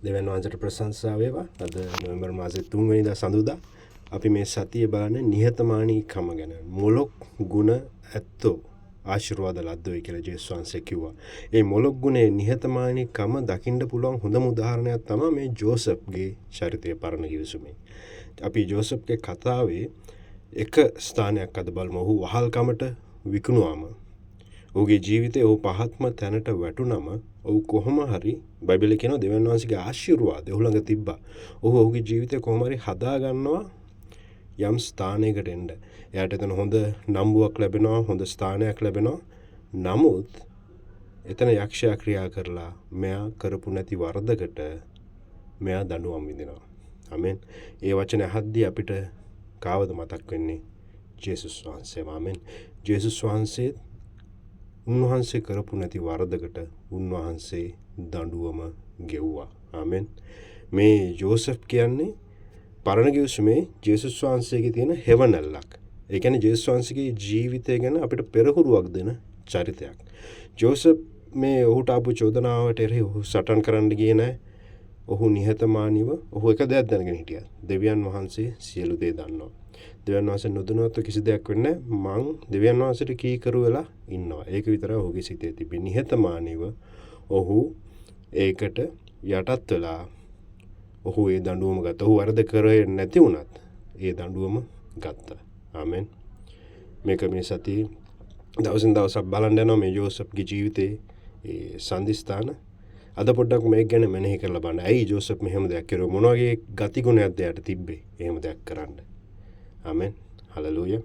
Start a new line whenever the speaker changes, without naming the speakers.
දෙවියන් වහන්සේට ප්‍රශංසා වේවා. අද නොවැම්බර් මාසයේ 3 වෙනිදා සඳුදා අපි මේ සතිය බලන්නේ නිහතමානීකම ගැන. මොලොක් ගුණ ඇත්තෝ ආශිර්වාද ලද්දෝයි කියලා ජේසුස් වහන්සේ කිව්වා. ඒ මොලොක් ගුණේ නිහතමානීකම දකින්න පුළුවන් හොඳම උදාහරණයක් තමයි මේ ජෝසප්ගේ චරිතය පරණ කිවිසුමේ. අපි ජෝසප්ගේ කතාවේ එක ස්ථානයක් අද බලමු. ඔහු වහල්කමට විකුණුවාම ඔහුගේ ජීවිතේ ඔහු පහත්ම තැනට වැටුනම ඔහු කොහොම හරි බයිබලයේ කියනවා දෙවියන් වහන්සේගේ ආශිර්වාදය ඔහු ළඟ තිබ්බා. ඔහු ඔහුගේ ජීවිතේ කොහොම හරි හදා ගන්නවා යම් ස්ථානයකට එන්න. එයාට එතන හොඳ නම්බුවක් ලැබෙනවා, හොඳ ස්ථානයක් ලැබෙනවා. නමුත් එතන යක්ෂයා ක්‍රියා කරලා මෙයා කරපු නැති වරදකට මෙයා දඬුවම් විඳිනවා. ආමෙන්. ඒ වචන අහද්දී අපිට කාවද මතක් වෙන්නේ? ජේසුස් වහන්සේ. ආමෙන්. ජේසුස් වහන්සේ උන්වහන්සේ කරපු නැති වරදකට උන්වහන්සේ දඬුවම ගෙව්වා. ආමෙන්. මේ ජෝසප් කියන්නේ පරණ කිවිසුමේ ජේසුස් වහන්සේගේ තියෙන හෙවණැල්ලක්. ඒ කියන්නේ ජේසුස් වහන්සේගේ ජීවිතය ගැන අපිට පෙරහුරුවක් දෙන චරිතයක්. ජෝසප් මේ ඔහුට ආපු චෝදනාවට එරෙහි ඔහු සටන් කරන්න ගියේ නැහැ. ඔහු නිහතමානීව ඔහු එක දෙයක් දැනගෙන හිටියා. දෙවියන් වහන්සේ සියලු දේ දන්නවා. දෙවියන් වහන්සේ නොදැනුවත් කිසි දෙයක් වෙන්නේ නැහැ. මං දෙවියන් වහන්සේට කීකරු වෙලා ඉන්නවා. ඒක විතරයි ඔහුගේ සිතේ තිබෙන්නේ. නිහතමානීව ඔහු ඒකට යටත් වෙලා ඔහු ඒ දඬුවම ගත්තා. ඔහු වරද කරේ නැති වුණත් ඒ දඬුවම ගත්තා. ආමෙන්. මේක මේ සතියේ දවසින් දවසක් බලන්න යනවා මේ ජෝසප්ගේ ජීවිතේ ඒ සම්දිස්ථාන. අද පොඩ්ඩක් මේක ගැන මෙනෙහි කරලා බලන්න. ඇයි ජෝසප් මෙහෙම දෙයක් කරුවේ? මොන වගේ ගතිගුණයක්ද එයාට තිබ්බේ එහෙම දෙයක් කරන්න? ආමෙන්. හලෙලූයා.